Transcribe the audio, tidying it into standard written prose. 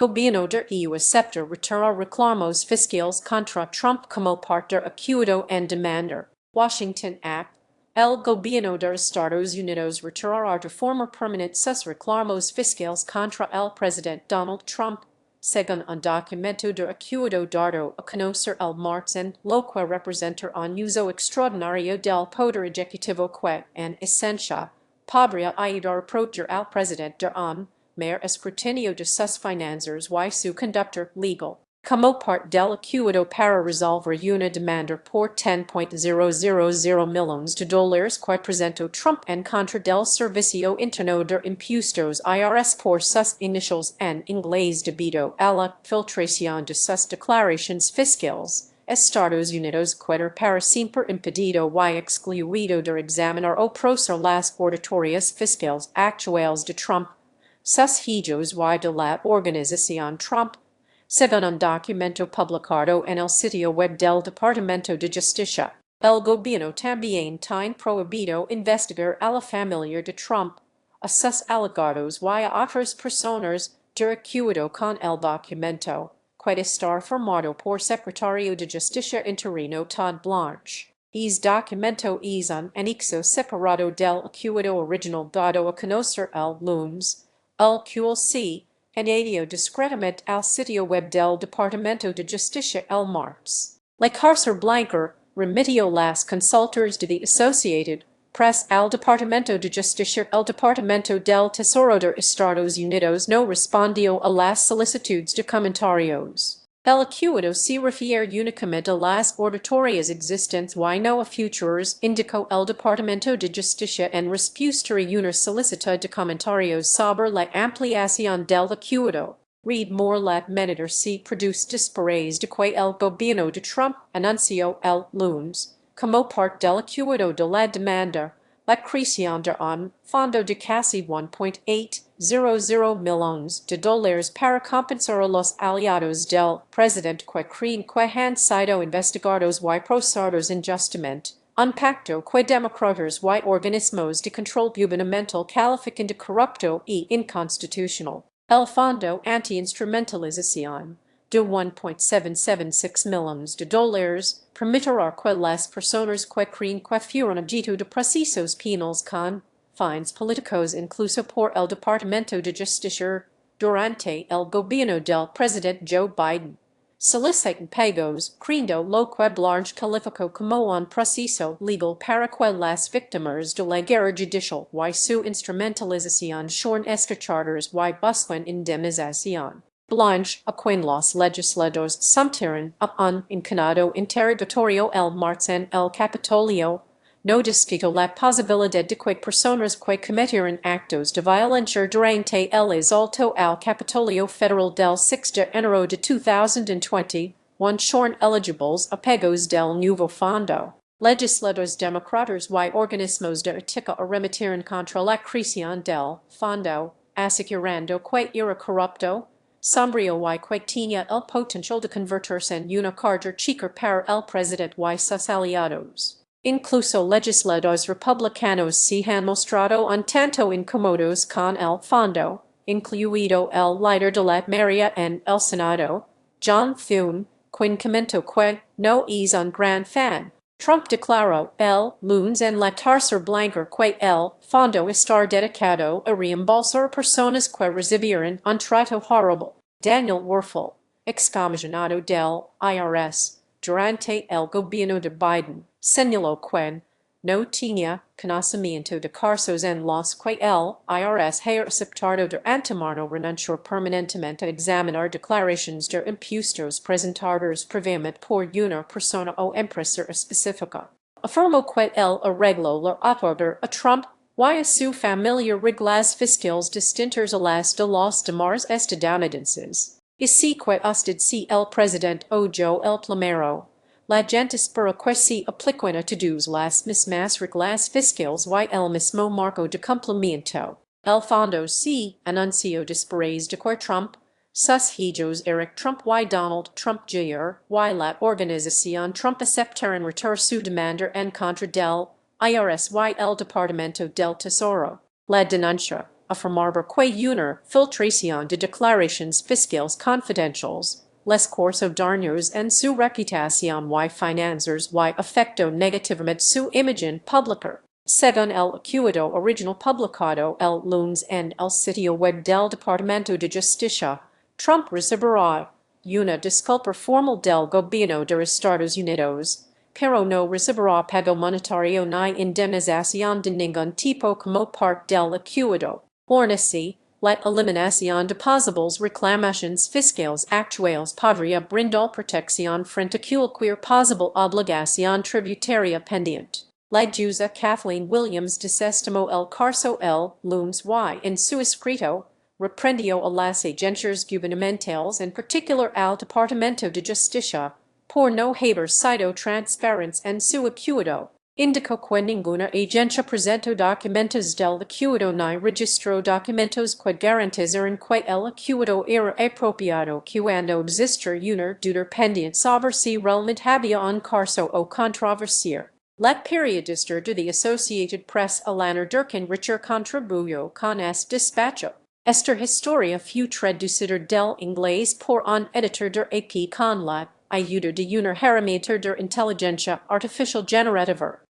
Gobierno de EEUU acepta retirar reclamos fiscales contra Trump como parte acuerdo en demanda. Washington Act. El Gobierno de Estados Unidos retirará de forma permanente sus reclamos fiscales contra el presidente Donald Trump, según un documento de acuerdo dado a conocer el martes en lo que representa un uso extraordinario del poder ejecutivo que, en esencia, podría ayudar a proteger al presidente de un mayor escrutinio de sus finanzas y su conducta legal, como parte del acuerdo para resolver una demanda por $10.000 millones que presentó Trump en contra del Servicio Interno de Impuestos IRS por sus iniciales en inglés debido a la filtración de sus declaraciones fiscales. Estados Unidos queda para siempre impedido y excluido de examinar o procesar las auditorias fiscales actuales de Trump, sus hijos y de la Organización Trump, según un documento publicado en el sitio web del Departamento de Justicia. El gobierno también tiene prohibido investigar a la familia de Trump, a sus allegados y a otras personas de acuerdo con el documento, que estar formado por secretario de Justicia interino Todd Blanche. Es documento es un anexo separado del acuerdo original dado a conocer el lunes, el cual se añadió discretamente al sitio web del Departamento de Justicia el martes. La Casa Blanca remitió las consultas de the Associated Press al Departamento de Justicia. El Departamento del Tesoro de Estados Unidos no respondió a las solicitudes de comentarios. El acuerdo se refiere únicamente a las auditorias existentes y no a futuras, indicó el Departamento de Justicia en respuesta a una solicitud de comentarios sobre la ampliación del acuerdo. Read more. La medida se produce después de que el gobierno de Trump anunció el lunes, como parte del acuerdo de la demanda, la creación de un fondo de casi $1.800 millones para compensar a los aliados del presidente que creen que han sido investigados y procesados injustamente, un pacto que demócratas y organismos de control gubernamental califican de corrupto y inconstitucional. El Fondo Anti-Instrumentalización de $1.776 millones permitirá que las personas que creen que fueron objeto de procesos penales con fines políticos incluso por el Departamento de Justicia durante el gobierno del presidente Joe Biden soliciten pagos, creyendo lo que Blanche calificó como un proceso legal para que las víctimas de la guerra judicial y su instrumentalización sean escuchadas y busquen indemnización. Blanche, a quien los legisladores sometieron a un enconado interrogatorio el martes en el Capitolio, no discutió la posibilidad de que personas que cometieron actos de violencia durante el asalto al Capitolio Federal del 6 de enero de 2021 sean elegibles a pagos del nuevo fondo. Legisladores demócratas y organismos de ética arremetieron contra la creación del fondo, asegurando que era corrupto, sombrío y que tenía el potencial de convertirse en una carga chica para el presidente y sus aliados. Incluso legisladores republicanos se han mostrado un tanto incómodos con el fondo, incluido el líder de la mayoría en el Senado, John Thune, quien comentó que no es un gran fan. Trump declaró el lunes en la Casa Blanca que el fondo está dedicado a reembolsar a personas que recibieron un trato horrible. Daniel Werfel, excomisionado del IRS durante el gobierno de Biden, señaló que no tenía conocimiento de casos en los que el IRS haya aceptado de antemano renunciar permanentemente a examinar declaraciones de impuestos presentadas previamente por una persona o empresa específica. Afirmó que el arreglo le otorga a Trump y a su familia reglas fiscales distintas a las de los demás estadounidenses. Y si que usted si el presidente oyó el primero, la gente espera que se apliquen a todas las mismas reglas fiscales y el mismo marco de cumplimiento. El fondo se anunció después de que Trump, sus hijos Eric Trump y Donald Trump Jr. y la Organización Trump aceptaron retirar su demanda en contra del IRS y el Departamento del Tesoro. La denuncia, afirmar que una filtración de declaraciones fiscales confidentiales, les cursos daños en su reputación y finanzas y afectó negativamente su imagen pública. Según el acuerdo original publicado el lunes en el sitio web del Departamento de Justicia, Trump recibirá una disculpa formal del Gobierno de Estados Unidos, pero no recibirá pago monetario ni indemnización de ningún tipo como parte del acuerdo. Aun así, la eliminación de posibles reclamaciones fiscales actuales podría brindar protección frente a cualquier posible obligación tributaria pendiente. La jueza Kathleen Williams desestimó el caso el lunes y, en su escrito, reprendió a las agencias gubernamentales, en particular al Departamento de Justicia, por no haber sido transparentes en su acuerdo. Indicó que ninguna agencia presentó documentos del acuerdo ni registró documentos que garantizaran que el acuerdo era apropiado cuando existía una duda pendiente sobre si realmente había un caso o controversia. La periodista de the Associated Press Alana Durkin Richer contribuyó con este despacho. Esta historia fue traducida del inglés por un editor de AP con la ayuda de una herramienta de inteligencia artificial generativa.